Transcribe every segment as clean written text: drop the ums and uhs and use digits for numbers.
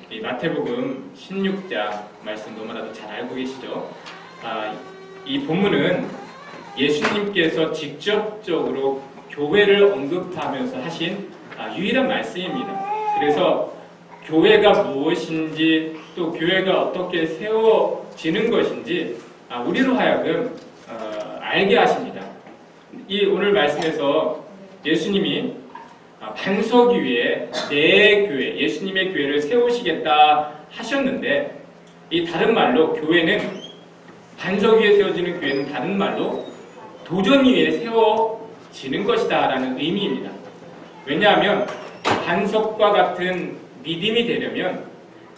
이 마태복음 16장 말씀 너무나도 잘 알고 계시죠? 이 본문은 예수님께서 직접적으로 교회를 언급하면서 하신 유일한 말씀입니다. 그래서 교회가 무엇인지 또 교회가 어떻게 세워지는 것인지 우리로 하여금 알게 하십니다. 이 오늘 말씀에서 예수님이 반석 위에 내 교회, 예수님의 교회를 세우시겠다 하셨는데, 이 다른 말로 교회는, 반석 위에 세워지는 교회는 다른 말로 도전 위에 세워지는 것이다 라는 의미입니다. 왜냐하면 반석과 같은 믿음이 되려면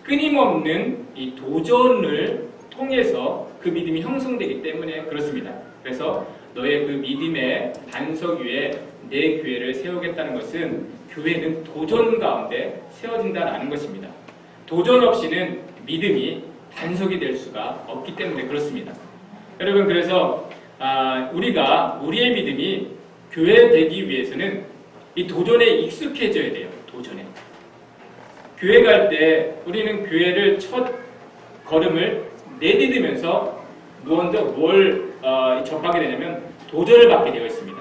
끊임없는 이 도전을 통해서 그 믿음이 형성되기 때문에 그렇습니다. 그래서 너의 그 믿음의 반석 위에 내 교회를 세우겠다는 것은, 교회는 도전 가운데 세워진다라는 것입니다. 도전 없이는 믿음이 반석이 될 수가 없기 때문에 그렇습니다. 여러분, 그래서 우리가 우리의 믿음이 교회 되기 위해서는 이 도전에 익숙해져야 돼요. 도전에. 교회 갈 때 우리는 교회를 첫 걸음을 내디디면서 먼저 뭘 접하게 되냐면 도전을 받게 되어 있습니다.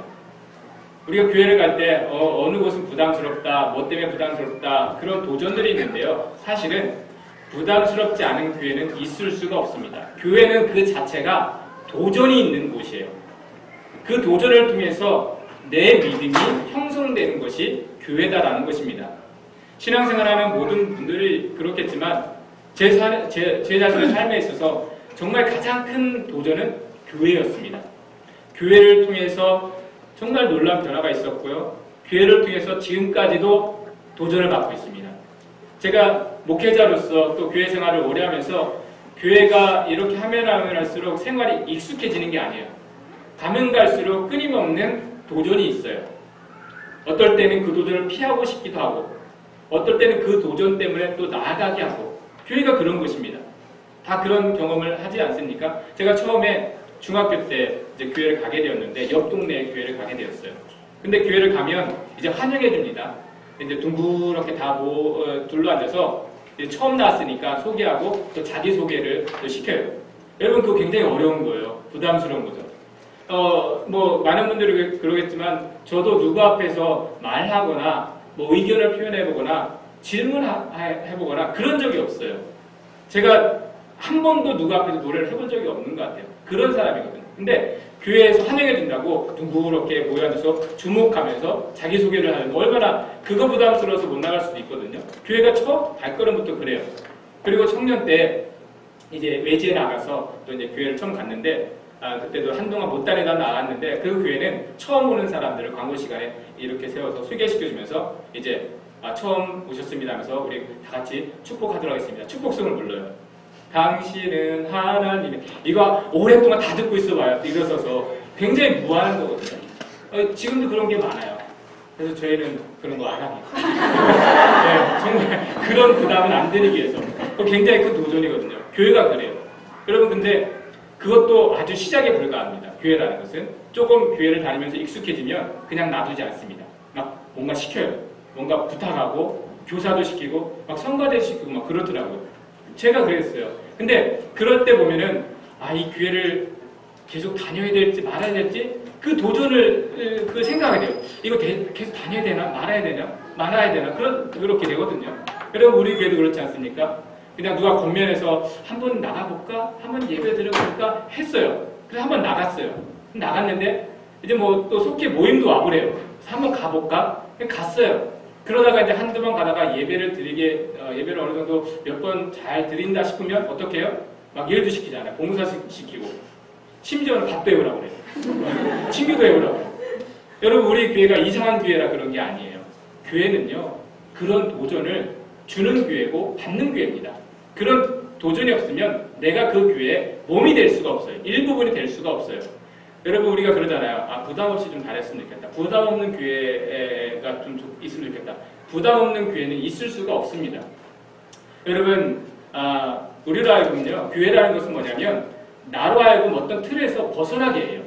우리가 교회를 갈 때 어느 곳은 부담스럽다, 뭐 때문에 부담스럽다, 그런 도전들이 있는데요. 사실은 부담스럽지 않은 교회는 있을 수가 없습니다. 교회는 그 자체가 도전이 있는 곳이에요. 그 도전을 통해서 내 믿음이 형성되는 것이 교회다라는 것입니다. 신앙생활하는 모든 분들이 그렇겠지만 제 자신의 삶에 있어서 정말 가장 큰 도전은 교회였습니다. 교회를 통해서 정말 놀라운 변화가 있었고요. 교회를 통해서 지금까지도 도전을 받고 있습니다. 제가 목회자로서 또 교회 생활을 오래 하면서 교회가 이렇게 하면 할수록 생활이 익숙해지는 게 아니에요. 가면 갈수록 끊임없는 도전이 있어요. 어떨 때는 그 도전을 피하고 싶기도 하고, 어떨 때는 그 도전 때문에 또 나아가게 하고, 교회가 그런 것입니다. 다 그런 경험을 하지 않습니까? 제가 처음에 중학교 때 이제 교회를 가게 되었는데, 옆 동네에 교회를 가게 되었어요. 근데 교회를 가면 이제 환영해 줍니다. 이제 둥그렇게 다 둘러앉아서 이제 처음 나왔으니까 소개하고 또 자기 소개를 또 시켜요. 여러분, 그거 굉장히 어려운 거예요. 부담스러운 거죠. 뭐 많은 분들이 그러겠지만 저도 누구 앞에서 말하거나 뭐 의견을 표현해보거나 질문해보거나 그런 적이 없어요. 제가 한 번도 누구 앞에서 노래를 해본 적이 없는 것 같아요. 그런 사람이거든요. 근데 교회에서 환영해준다고 둥그렇게 모여앉아서 주목하면서 자기소개를 하는 거, 얼마나 그거 부담스러워서 못 나갈 수도 있거든요. 교회가 첫 발걸음부터 그래요. 그리고 청년 때 이제 외지에 나가서 또 이제 교회를 처음 갔는데, 그때도 한동안 못 다니다 나왔는데, 그 교회는 처음 오는 사람들을 광고 시간에 이렇게 세워서 소개시켜주면서 이제 처음 오셨습니다 하면서 우리 다 같이 축복하도록 하겠습니다. 축복성을 불러요. 당신은 하나님의, 이거 오랫동안 다 듣고 있어봐요. 일어서서 굉장히 무한한 거거든요. 지금도 그런 게 많아요. 그래서 저희는 그런 거 안 합니다. 네, 정말 그런 부담은 안 드리기 위해서. 굉장히 큰 도전이거든요. 교회가 그래요. 여러분, 근데 그것도 아주 시작에 불과합니다. 교회라는 것은 조금 교회를 다니면서 익숙해지면 그냥 놔두지 않습니다. 막 뭔가 시켜요. 뭔가 부탁하고 교사도 시키고 막 성가대 시키고 막 그러더라고요. 제가 그랬어요. 근데 그럴 때 보면은 이 교회를 계속 다녀야 될지 말아야 될지 그 도전을 그 생각이 돼요. 이거 계속 다녀야 되나 말아야 되나 그렇게 되거든요. 여러분, 우리 교회도 그렇지 않습니까? 그냥 누가 겉면에서 한번 나가볼까? 한번 예배 드려볼까? 했어요. 그래서 한번 나갔어요. 나갔는데 이제 뭐 또 속히 모임도 와보래요. 그래서 한번 가볼까? 갔어요. 그러다가 이제 한두 번 가다가 예배를 어느 정도 몇 번 잘 드린다 싶으면 어떻게 해요? 막 일도 시키잖아요. 봉사 시키고. 심지어는 밥도 해오라고 그래요. 친구도 해오라고 그래요. 여러분, 우리 교회가 이상한 교회라 그런 게 아니에요. 교회는요, 그런 도전을 주는 교회고 받는 교회입니다. 그런 도전이 없으면 내가 그 교회에 몸이 될 수가 없어요. 일부분이 될 수가 없어요. 여러분, 우리가 그러잖아요. 부담 없이 좀 잘했으면 좋겠다. 부담 없는 교회가 좀 있으면 좋겠다. 부담 없는 교회는 있을 수가 없습니다. 여러분, 우리로 하여금요, 교회라는 것은 뭐냐면 나로 하여금 어떤 틀에서 벗어나게 해요.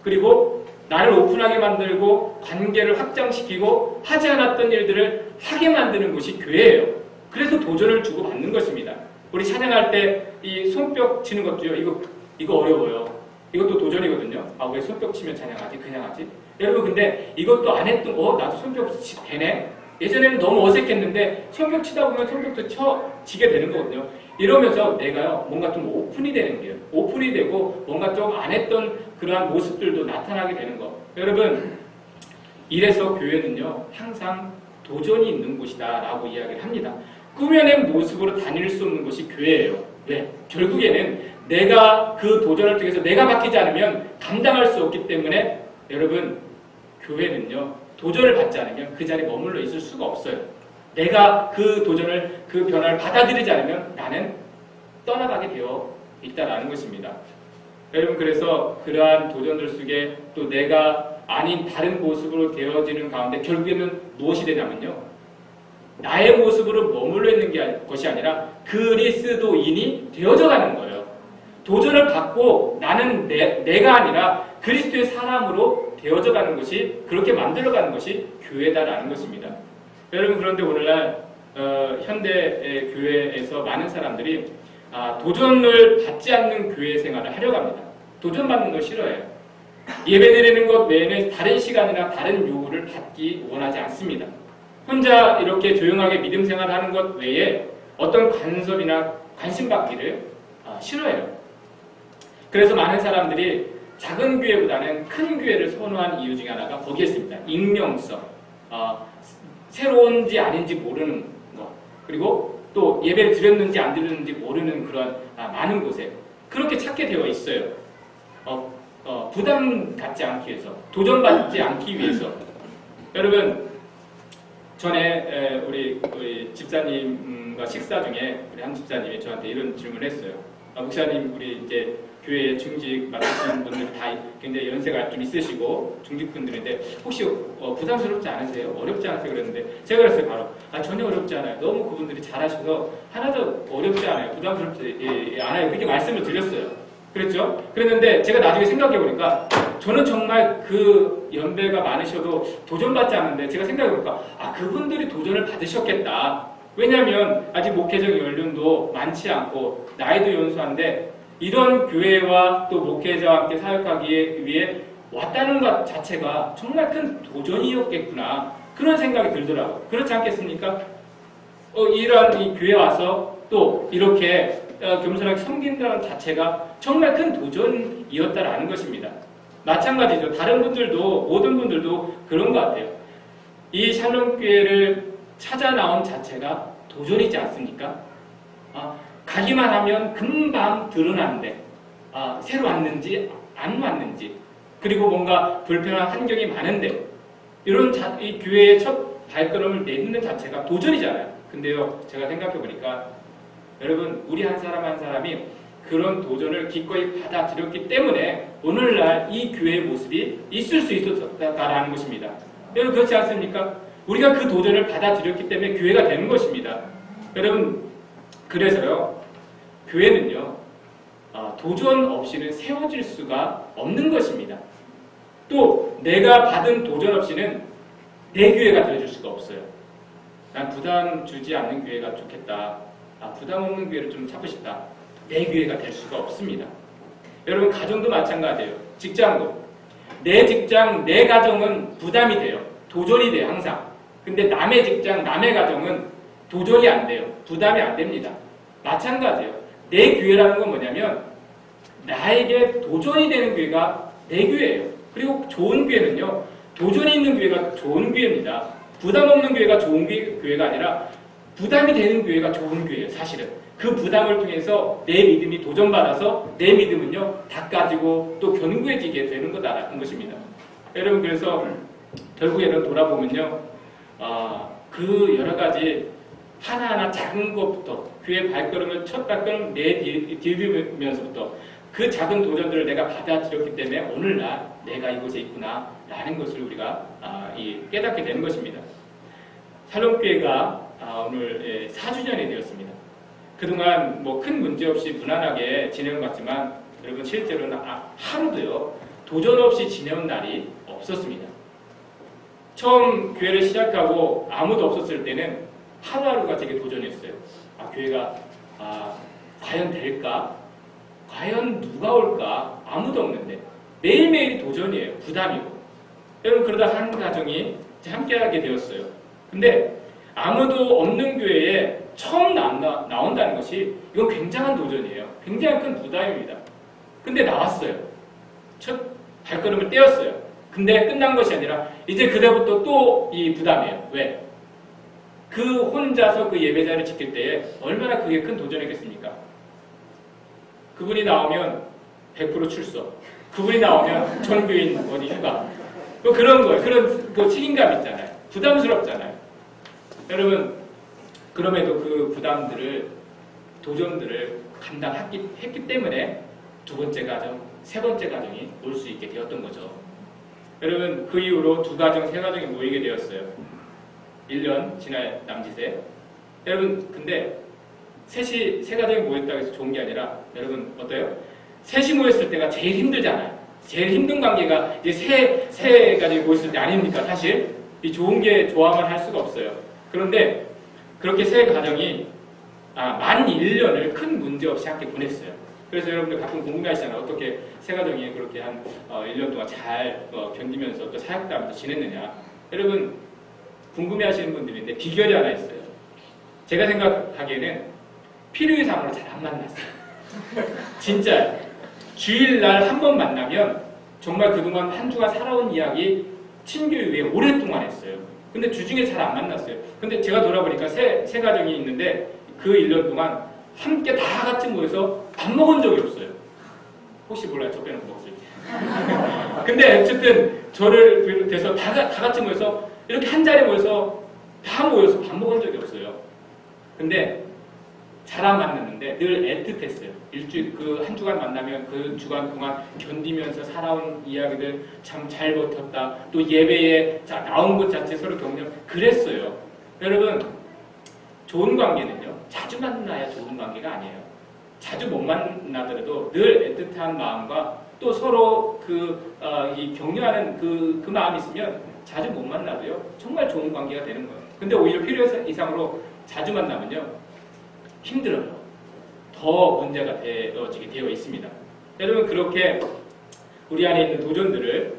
그리고 나를 오픈하게 만들고 관계를 확장시키고 하지 않았던 일들을 하게 만드는 곳이 교회예요. 그래서 도전을 주고 받는 것입니다. 우리 찬양할 때 이 손뼉 치는 것도요. 이거 어려워요. 이것도 도전이거든요. 아, 왜 손뼉 치면 찬양하지? 그냥 하지? 여러분, 근데 이것도 안 했던 나도 손뼉 되네? 예전에는 너무 어색했는데 손뼉 치다 보면 손뼉도 치게 되는 거거든요. 이러면서 내가요, 뭔가 좀 오픈이 되는 거예요. 오픈이 되고 뭔가 좀 안 했던 그러한 모습들도 나타나게 되는 거. 여러분, 이래서 교회는요, 항상 도전이 있는 곳이다 라고 이야기를 합니다. 꾸며낸 모습으로 다닐 수 없는 것이 교회예요. 왜? 결국에는 내가 그 도전을 통해서 내가 바뀌지 않으면 감당할 수 없기 때문에 여러분, 교회는요, 도전을 받지 않으면 그 자리에 머물러 있을 수가 없어요. 내가 그 도전을, 그 변화를 받아들이지 않으면 나는 떠나가게 되어 있다라는 것입니다. 여러분, 그래서 그러한 도전들 속에 또 내가 아닌 다른 모습으로 되어지는 가운데 결국에는 무엇이 되냐면요, 나의 모습으로 머물러 있는 것이 아니라 그리스도인이 되어져 가는 거예요. 도전을 받고 나는 내가 아니라 그리스도의 사람으로 되어져 가는 것이, 그렇게 만들어가는 것이 교회다라는 것입니다. 여러분, 그런데 오늘날 현대 교회에서 많은 사람들이 도전을 받지 않는 교회 생활을 하려고 합니다. 도전받는 걸 싫어해요. 예배드리는 것 외에는 다른 시간이나 다른 요구를 받기 원하지 않습니다. 혼자 이렇게 조용하게 믿음 생활하는 것 외에 어떤 간섭이나 관심 받기를 싫어해요. 그래서 많은 사람들이 작은 교회보다는 큰 교회를 선호한 이유 중에 하나가 거기에 있습니다. 익명성, 새로운지 아닌지 모르는 것, 그리고 또 예배를 드렸는지 안 드렸는지 모르는 그런 많은 곳에 그렇게 찾게 되어 있어요. 부담 갖지 않기 위해서, 도전받지 않기 위해서. 여러분, 전에 우리 집사님과 식사 중에 우리 한 집사님이 저한테 이런 질문을 했어요. 목사님, 우리 이제 교회에 중직 맡으시는 분들 다 굉장히 연세가 좀 있으시고 중직분들인데 혹시 부담스럽지 않으세요? 어렵지 않으세요? 그랬는데 제가 그랬어요. 바로 전혀 어렵지 않아요. 너무 그분들이 잘하셔서 하나도 어렵지 않아요. 부담스럽지 않아요. 그렇게 말씀을 드렸어요. 그랬죠? 그랬는데 제가 나중에 생각해보니까 저는 정말 그 연배가 많으셔도 도전받지 않는데 제가 생각해보니까 그분들이 도전을 받으셨겠다. 왜냐하면 아직 목회적 연륜도 많지 않고 나이도 연소한데 이런 교회와 또 목회자와 함께 사역하기 위해 왔다는 것 자체가 정말 큰 도전이었겠구나. 그런 생각이 들더라고요. 그렇지 않겠습니까? 이러한 이 교회에 와서 또 이렇게 겸손하게 섬긴다는 자체가 정말 큰 도전이었다라는 것입니다. 마찬가지죠. 다른 분들도, 모든 분들도 그런 것 같아요. 이 샬롬교회를 찾아 나온 자체가 도전이지 않습니까? 가기만 하면 금방 드러나는데, 새로 왔는지, 안 왔는지, 그리고 뭔가 불편한 환경이 많은데, 이런 이 교회의 첫 발걸음을 내딛는 자체가 도전이잖아요. 근데요, 제가 생각해보니까, 여러분, 우리 한 사람 한 사람이 그런 도전을 기꺼이 받아들였기 때문에 오늘날 이 교회의 모습이 있을 수 있었다라는 것입니다. 여러분, 그렇지 않습니까? 우리가 그 도전을 받아들였기 때문에 교회가 되는 것입니다. 여러분, 그래서요, 교회는요, 도전 없이는 세워질 수가 없는 것입니다. 또 내가 받은 도전 없이는 내 교회가 되어줄 수가 없어요. 난 부담 주지 않는 교회가 좋겠다. 부담 없는 교회를 좀 찾고 싶다. 내 교회가 될 수가 없습니다. 여러분, 가정도 마찬가지예요. 직장도. 내 직장, 내 가정은 부담이 돼요. 도전이 돼요, 항상. 근데 남의 직장, 남의 가정은 도전이 안 돼요. 부담이 안 됩니다. 마찬가지예요. 내 교회라는 건 뭐냐면 나에게 도전이 되는 교회가 내 교회예요. 그리고 좋은 교회는요, 도전이 있는 교회가 좋은 교회입니다. 부담 없는 교회가 좋은 교회가 아니라 부담이 되는 교회가 좋은 교회예요, 사실은. 그 부담을 통해서 내 믿음이 도전받아서 내 믿음은요, 닦아지고 또 견고해지게 되는 거다라는 것입니다. 여러분, 그래서 결국에는 돌아보면요, 그 여러 가지 하나하나 작은 것부터 교회 발걸음을 첫 발걸음 내디디면서부터 그 작은 도전들을 내가 받아들였기 때문에 오늘날 내가 이곳에 있구나 라는 것을 우리가 깨닫게 되는 것입니다. 샬롬교회가 오늘 4주년이 되었습니다. 그동안 뭐 큰 문제 없이 무난하게 진행해왔지만 여러분, 실제로는 하루도요, 도전 없이 지내온 날이 없었습니다. 처음 교회를 시작하고 아무도 없었을 때는 하루하루가 되게 도전이었어요. 교회가 과연 될까? 과연 누가 올까? 아무도 없는데 매일매일이 도전이에요. 부담이고. 여러분 그러다 한 가정이 함께하게 되었어요. 근데 아무도 없는 교회에 처음 나온다는 것이 이건 굉장한 도전이에요. 굉장히 큰 부담입니다. 근데 나왔어요. 첫 발걸음을 떼었어요. 근데 끝난 것이 아니라 이제 그다음부터 또 이 부담이에요. 왜? 그 혼자서 그 예배자를 지킬 때에 얼마나 그게 큰 도전이겠습니까? 그분이 나오면 100% 출석. 그분이 나오면 전교인 어디 휴가. 뭐 그런 거예요. 그런 그 책임감 있잖아요. 부담스럽잖아요. 여러분 그럼에도 그 부담들을 도전들을 감당했기 때문에 두 번째 가정, 세 번째 가정이 올 수 있게 되었던 거죠. 여러분 그 이후로 두 가정, 세 가정이 모이게 되었어요. 1년 지날 남짓에. 여러분 근데 세 가정이 모였다고 해서 좋은 게 아니라 여러분 어때요? 셋이 모였을 때가 제일 힘들잖아요. 제일 힘든 관계가 이제 세 가정이 모였을 때 아닙니까? 사실 이 좋은 게 좋아만 할 수가 없어요. 그런데 그렇게 세 가정이 만 1년을 큰 문제 없이 함께 보냈어요. 그래서 여러분들 가끔 궁금해하시잖아요. 어떻게 세 가정이 그렇게 한 1년 동안 잘 견디면서 또 사역도 하면서 지냈느냐. 여러분 궁금해하시는 분들인데 비결이 하나 있어요. 제가 생각하기에는 필요 이상으로 잘 안 만났어요. 진짜 주일날 한 번 만나면 정말 그동안 한 주간 살아온 이야기 친교회 위에 오랫동안 했어요. 근데 주중에 잘 안 만났어요. 근데 제가 돌아보니까 세 가정이 있는데 그 1년 동안 함께 다 같이 모여서 밥 먹은 적이 없어요. 혹시 몰라요? 저 빼놓고 먹었을지. 근데 어쨌든 저를 비롯해서 다 같이 모여서 이렇게 한 자리에 모여서 다 모여서 밥 먹은 적이 없어요. 근데 잘 안 만났는데 늘 애틋했어요. 일주일 그 한 주간 만나면 그 주간 동안 견디면서 살아온 이야기들 참 잘 버텼다. 또 예배에 나온 것 자체 서로 격려 그랬어요. 여러분 좋은 관계는요 자주 만나야 좋은 관계가 아니에요. 자주 못 만나더라도 늘 애틋한 마음과 또 서로 이 격려하는 그 마음이 있으면 자주 못 만나도요 정말 좋은 관계가 되는 거예요. 근데 오히려 필요 이상으로 자주 만나면요 힘들어요. 더 문제가 되어지게 되어 있습니다. 여러분 그렇게 우리 안에 있는 도전들을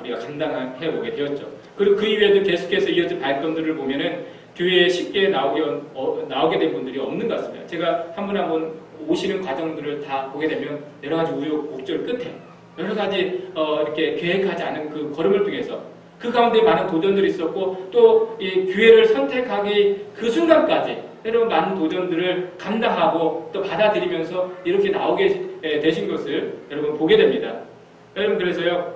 우리가 감당해 보게 되었죠. 그리고 그 이후에도 계속해서 이어진 발걸음들을 보면은 교회에 쉽게 나오게 된 분들이 없는 것 같습니다. 제가 한 분 한 분 오시는 과정들을 다 보게 되면 여러 가지 우여곡절 끝에 여러 가지 이렇게 계획하지 않은 그 걸음을 통해서 그 가운데 많은 도전들이 있었고 또 이 교회를 선택하기 그 순간까지 여러분 많은 도전들을 감당하고 또 받아들이면서 이렇게 나오게 되신 것을 여러분 보게 됩니다. 여러분 그래서요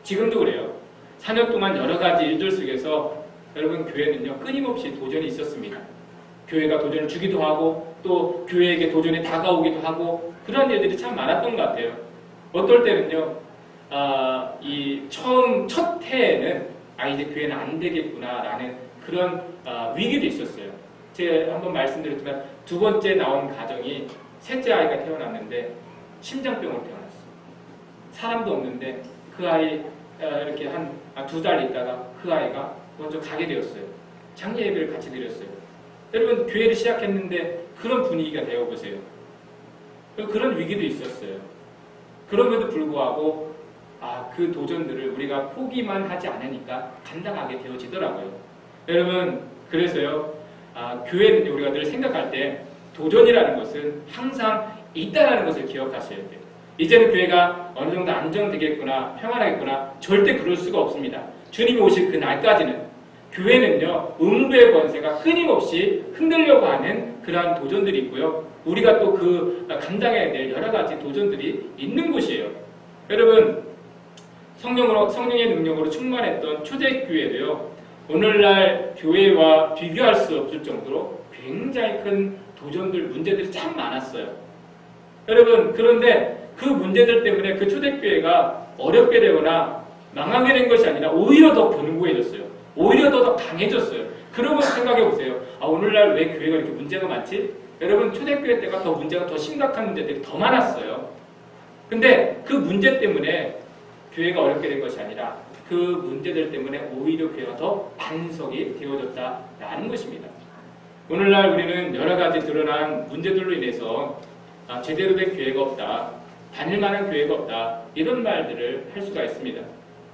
지금도 그래요. 4년 동안 여러 가지 일들 속에서 여러분 교회는요 끊임없이 도전이 있었습니다. 교회가 도전을 주기도 하고 또 교회에게 도전이 다가오기도 하고 그런 일들이 참 많았던 것 같아요. 어떨 때는요 이 첫 해에는 이제 교회는 안 되겠구나라는 그런 위기도 있었어요. 제가 한번 말씀드렸지만 두 번째 나온 가정이 셋째 아이가 태어났는데 심장병으로 태어났어요. 사람도 없는데 그 아이 이렇게 한 2달 있다가 그 아이가 먼저 가게 되었어요. 장례 예배를 같이 드렸어요. 여러분 교회를 시작했는데 그런 분위기가 되어보세요. 그런 위기도 있었어요. 그럼에도 불구하고 그 도전들을 우리가 포기만 하지 않으니까 감당하게 되어지더라고요. 여러분 그래서요 교회는 우리가 늘 생각할 때 도전이라는 것은 항상 있다는 것을 기억하셔야 돼요. 이제는 교회가 어느 정도 안정되겠구나 평안하겠구나 절대 그럴 수가 없습니다. 주님이 오실 그 날까지는 교회는요 음부의 권세가 끊임없이 흔들려고 하는 그러한 도전들이 있고요. 우리가 또 그 감당해야 될 여러 가지 도전들이 있는 곳이에요. 여러분 성령의 능력으로 충만했던 초대교회도요 오늘날 교회와 비교할 수 없을 정도로 굉장히 큰 도전들, 문제들이 참 많았어요. 여러분 그런데 그 문제들 때문에 그 초대교회가 어렵게 되거나 망하게 된 것이 아니라 오히려 더 견고해졌어요. 오히려 더 강해졌어요. 그러고 생각해 보세요. 오늘날 왜 교회가 이렇게 문제가 많지? 여러분 초대교회 때가 더 문제가 더 심각한 문제들이 더 많았어요. 근데 그 문제 때문에 교회가 어렵게 된 것이 아니라 그 문제들 때문에 오히려 교회가 더 반석이 되어졌다라는 것입니다. 오늘날 우리는 여러 가지 드러난 문제들로 인해서 제대로 된 교회가 없다, 다닐 만한 교회가 없다, 이런 말들을 할 수가 있습니다.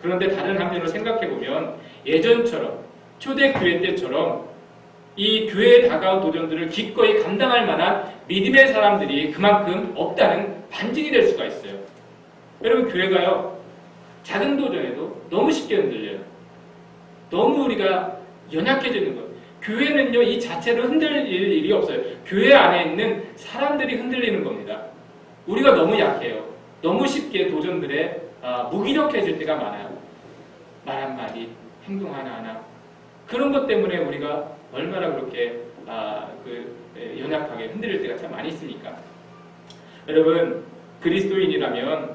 그런데 다른 한면으로 생각해보면 예전처럼 초대교회 때처럼 이 교회에 다가온 도전들을 기꺼이 감당할 만한 믿음의 사람들이 그만큼 없다는 반증이 될 수가 있어요. 여러분, 교회가요, 작은 도전에도 너무 쉽게 흔들려요. 너무 우리가 연약해지는 거예요. 교회는요, 이 자체로 흔들릴 일이 없어요. 교회 안에 있는 사람들이 흔들리는 겁니다. 우리가 너무 약해요. 너무 쉽게 도전들에 무기력해질 때가 많아요. 말 한마디, 행동 하나하나. 그런 것 때문에 우리가 얼마나 그렇게 연약하게 흔들릴 때가 참 많이 있습니까? 여러분, 그리스도인이라면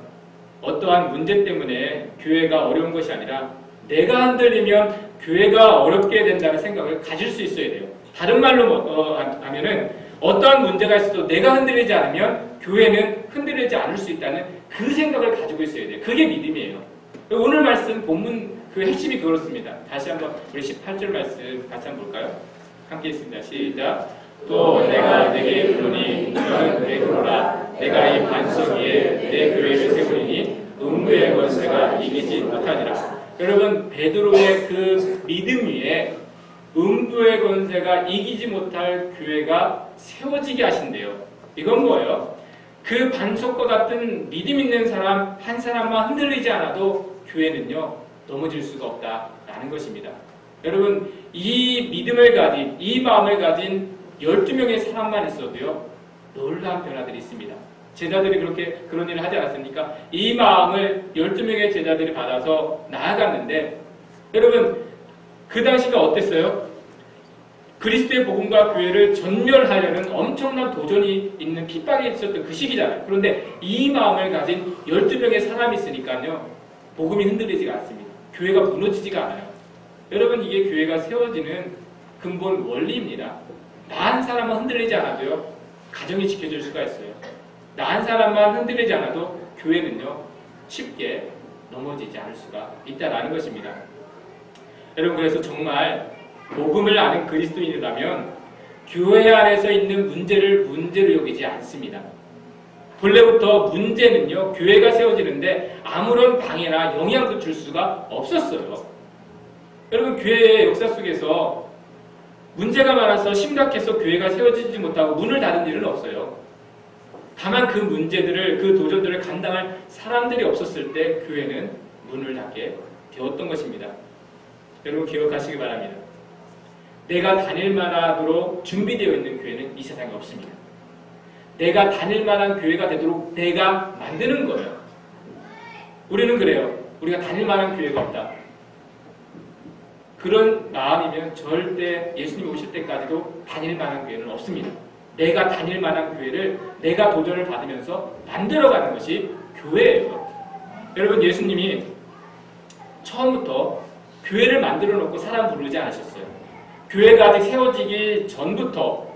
어떠한 문제 때문에 교회가 어려운 것이 아니라 내가 흔들리면 교회가 어렵게 된다는 생각을 가질 수 있어야 돼요. 다른 말로 하면은 어떠한 문제가 있어도 내가 흔들리지 않으면 교회는 흔들리지 않을 수 있다는 그 생각을 가지고 있어야 돼요. 그게 믿음이에요. 오늘 말씀 본문 그 핵심이 그렇습니다. 다시 한번 우리 18절 말씀 같이 한번 볼까요? 함께 있습니다. 시작. 또 내가 내게 이르노니 너는 내게 그러라. 내가 이 반석 위에 내 교회를 세우리니 음부의 권세가 이기지 못하니라. 여러분, 베드로의 그 믿음 위에 음부의 권세가 이기지 못할 교회가 세워지게 하신대요. 이건 뭐예요? 그 반석과 같은 믿음 있는 사람 한 사람만 흔들리지 않아도 교회는요, 넘어질 수가 없다라는 것입니다. 여러분, 이 믿음을 가진, 이 마음을 가진 12명의 사람만 있어도요, 놀라운 변화들이 있습니다. 제자들이 그런 일을 하지 않았습니까? 이 마음을 12명의 제자들이 받아서 나아갔는데, 여러분, 그 당시가 어땠어요? 그리스도의 복음과 교회를 전멸하려는 엄청난 도전이 있는 핍박이 있었던 그 시기잖아요. 그런데 이 마음을 가진 12명의 사람이 있으니까요, 복음이 흔들리지가 않습니다. 교회가 무너지지가 않아요. 여러분, 이게 교회가 세워지는 근본 원리입니다. 나 한 사람은 흔들리지 않아도요, 가정이 지켜질 수가 있어요. 나 한 사람만 흔들리지 않아도 교회는요, 쉽게 넘어지지 않을 수가 있다는 것입니다. 여러분, 그래서 정말 복음을 아는 그리스도인이라면 교회 안에서 있는 문제를 문제로 여기지 않습니다. 본래부터 문제는요, 교회가 세워지는데 아무런 방해나 영향도 줄 수가 없었어요. 여러분, 교회의 역사 속에서 문제가 많아서 심각해서 교회가 세워지지 못하고 문을 닫은 일은 없어요. 다만 그 문제들을, 그 도전들을 감당할 사람들이 없었을 때 교회는 문을 닫게 되었던 것입니다. 여러분, 기억하시기 바랍니다. 내가 다닐 만하도록 준비되어 있는 교회는 이 세상에 없습니다. 내가 다닐 만한 교회가 되도록 내가 만드는 거예요. 우리는 그래요. 우리가 다닐 만한 교회가 없다. 그런 마음이면 절대 예수님 오실 때까지도 다닐 만한 교회는 없습니다. 내가 다닐 만한 교회를 내가 도전을 받으면서 만들어가는 것이 교회예요. 여러분, 예수님이 처음부터 교회를 만들어 놓고 사람 부르지 않으셨어요. 교회가 아직 세워지기 전부터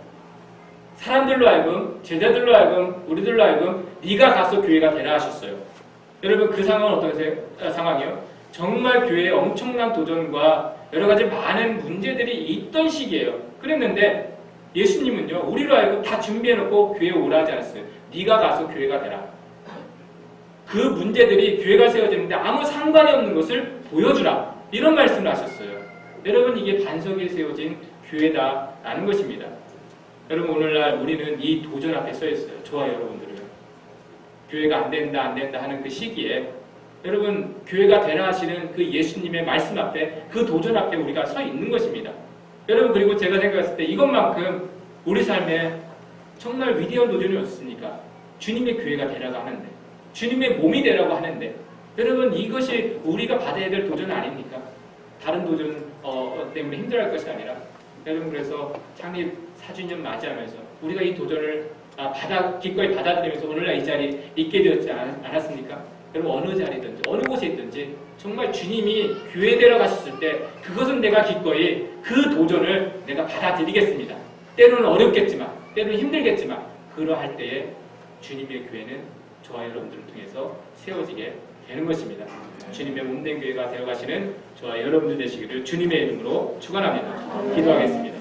사람들로 하여금, 제자들로 하여금, 우리들로 하여금 네가 가서 교회가 되라 하셨어요. 여러분, 그 상황은 어떤 상황이에요? 정말 교회에 엄청난 도전과 여러 가지 많은 문제들이 있던 시기예요. 그랬는데 예수님은요, 우리로 하여금 다 준비해놓고 교회에 오라 하지 않았어요. 네가 가서 교회가 되라. 그 문제들이 교회가 세워지는데 아무 상관이 없는 것을 보여주라. 이런 말씀을 하셨어요. 여러분, 이게 반석에 세워진 교회다라는 것입니다. 여러분, 오늘날 우리는 이 도전 앞에 서 있어요. 저와 여러분들은. 교회가 안 된다 하는 그 시기에 여러분, 교회가 되라 하시는 그 예수님의 말씀 앞에, 그 도전 앞에 우리가 서 있는 것입니다. 여러분, 그리고 제가 생각했을 때 이것만큼 우리 삶에 정말 위대한 도전이 없습니까? 주님의 교회가 되라고 하는데, 주님의 몸이 되라고 하는데, 여러분, 이것이 우리가 받아야 될 도전 아닙니까? 다른 도전 때문에 힘들어할 것이 아니라, 여러분, 그래서 창립 4주년 맞이하면서 우리가 이 도전을 기꺼이 받아들이면서 오늘날 이 자리에 있게 되었지 않았습니까? 여러분, 어느 자리든지 어느 곳에 있든지 정말 주님이 교회 데려가셨을 때 그것은 내가 기꺼이 그 도전을 내가 받아들이겠습니다. 때로는 어렵겠지만, 때로는 힘들겠지만, 그러할 때에 주님의 교회는 저와 여러분들을 통해서 세워지게 되는 것입니다. 주님의 몸된 교회가 되어가시는 저와 여러분들 되시기를 주님의 이름으로 축원합니다. 기도하겠습니다.